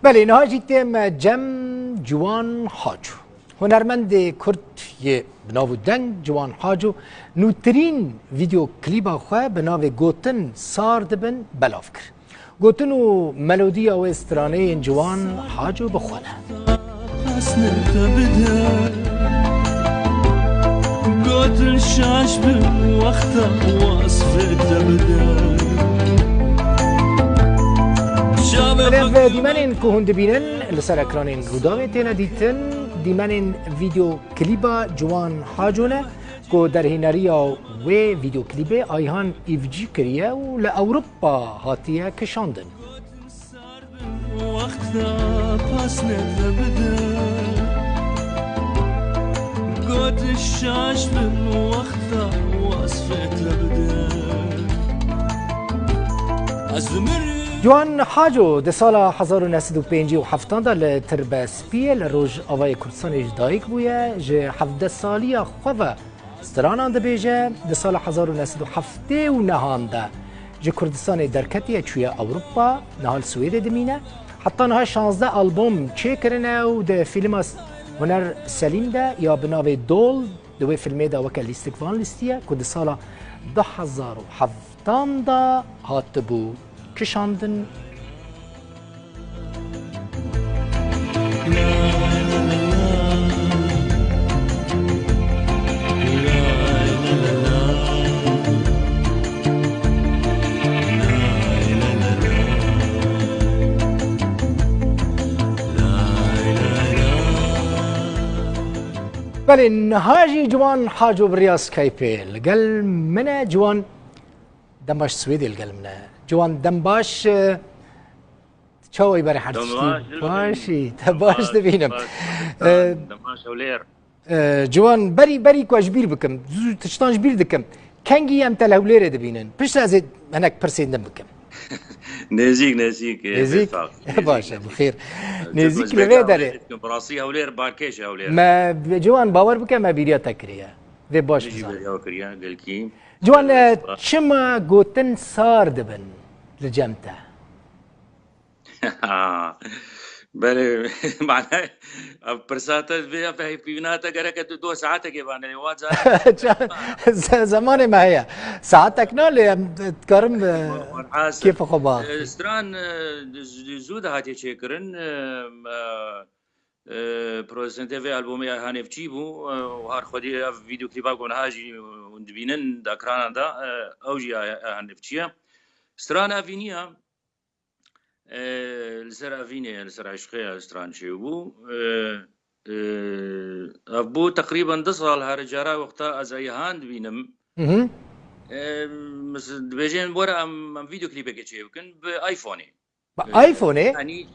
بله نهاجی تیم جم جوان حاجو هنرمند کرد بناو دنگ جوان حاجو نوترین ویدیو کلیبا خواه بناو گوتن سار دبن بلاف کر گوتن و ملودی او استرانه جوان حاجو بخونه گوتن شاش بن وقتا وصفت بده و دیمنین که هند بینن لسر اکرانین روداوی تینا دیتن دیمنین ویدیو کلیبا جوان حاجونه که در هنریا و ویدیو کلیبه آیهان ایفجی کریه و لأوروپا هاتیه کشاندن وقتا پس نتبده گوت شاش بن وقتا وصفت لبده از جوان حاجو ده سال 1957 دا لتربه سپیه لروج آوای کردستان دایک بویه جه 17 سالی خواه سترانان ده بیجه ده سال 1979 دا جه کردستان درکتیه چویه اوروپا نهال سویده دمینه حتی نها 16 آلبوم چه کرنه و ده فیلم هنر سلیم ده یا بناوی دول دوی فیلمه دا وکا لیستکوان لیستیه که ده سال 2017 دا هات بو کشاندن بله نهاجی جوان حاجو بریاس کایپل قال منا جوان دمباش سويدي القلمنا جوان دمباش تشاوي بري حرتشتي باشي تباش دبينم دمباش اولير جوان بري كواش بير بكم تشتانج بير دكم كانجي ام تلاولير دبينن بش لازم هناك برسين دم بكم نزيك باشا بخير نزيك لبي داري براسي اولير باكيش اولير ما جوان باور بكم ما بيريا تكريا في باش قالكي جوان چما گوتن سار دبن لجمتا بله معناه برساته في بيناتا قرأت 2 ساعات كي بانا واجا زمان ما هي ساعتك نال تكرم كيف خبا استران زود هاتي شكرن پروزنته في البومي هانف تشيبو وهار خدي فيديو كليبا كون هاجي وندبينن داكرانا دا اوجي هانف تشيا ستران افينيا لسر افينيا لسر عشقيا ستران شيبو ابو تقريبا دصال هارجارا وقتا از ايهان دبينم بيجين بورا ام فيديو كليبا كتشيبكن بايفوني بايفوني يعني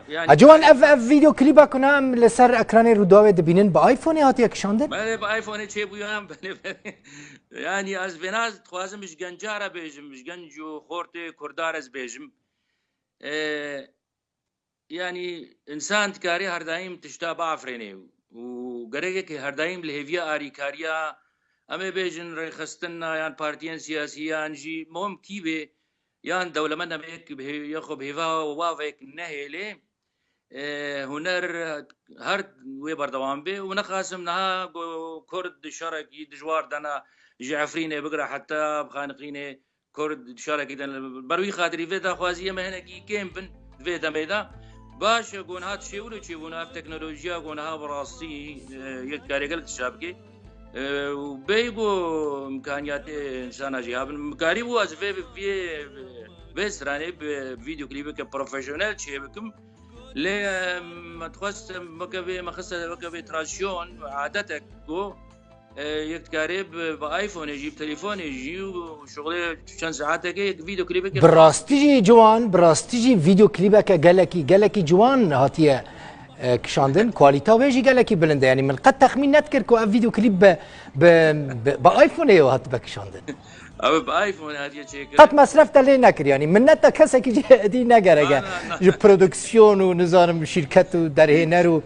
يعني اجوان اف فيديو كليبا كنا لسر اكران روداوي دبينن بايفوني هاتي اكشاندن بله بايفوني تشي بويام يعني از بناز خوازم مش گنجارا بيجم مش گنجو خورتي كردارز بيجم يعني انسان تكاري هر دايم تشتا بافريني وغريك هر دايم لهيفيا اريكاريا اما بيجن رخصتنا يعني بارتيان سياسيان جي مهم كيبه یان دولمند هم یخو بهوا وافق نهیلی هنر هر وی بردوام به و نخاسم نها کرد شرکی دجوار دنا جعفرینه بقرا حتى بخانقینه کرد شرکی دنا بروی خاطری فيدا خوازیه مهنگی کم بن فيدا میدا باش گونهات شیولو چی گونها تکنولوژیا گونها براستی یک کارگل تشابکی وبيجو امكانيات انسان جهاب مكاري هو از في بس راني بفيديو كليب كبروفيشنال شيء بكم ل ما تخص مكبي ما خص مكبي ترانسيون عادتك جو يكاري بايفون يجيب تليفون يجي وشغله كان ساعات هيك فيديو كليب براستيجي جوان براستيجي فيديو كليب قالكي جوان هاتيه كشاندن كواليتا ويجي قال لك بلنده يعني من قد تخمين نذكر كو فيديو كليب بايفون ايوه هات بكشاندن او بايفون هذه شيء قد مصرفت لي نكر يعني من نتا كسك دي نغرا جو برودكسيون ونظام شركات در هنرو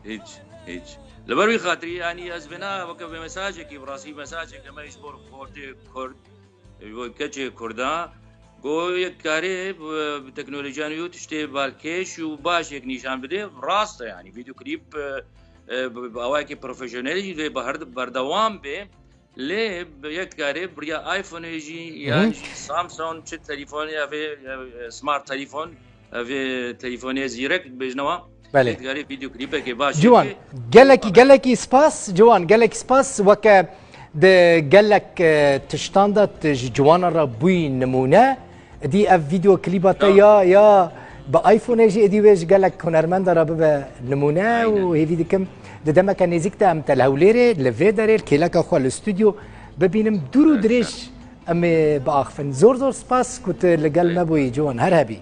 هيج لبروي خاطري يعني ازبنا وكب مساجك براسي مساجك ما يشبر فورتي كرد كتشي كردا گو یک کاری تکنولوژیانی و تشتی بالکش و باش یک نشان بده راسته یعنی ویدیو کلیپ اوای که پروفشنالی و به هر بردوام به لی یک کاری برای آیفون جی یا سامسونگ چه تلفنی یا سمارت تلفن و تلفنی زیرک بجنوا بله یک کاری ویدیو کلیپ که باش جوان گلکی سپاس جوان گلکی سپاس وک ده گلک تشتاندت جوان را بوی نمونه دی اف ویدیو کلیپات یا با آیفون جی ادی ویش گلک هنرمند را به نمونه و هیوی دیکم دما کان نزیک تا ام تلهوليري لفيدري الكيلاكا خو الاستوديو ببینم دورو دريش ام باخفن زور سباس كنت لقال ما بوي جوان هرهبي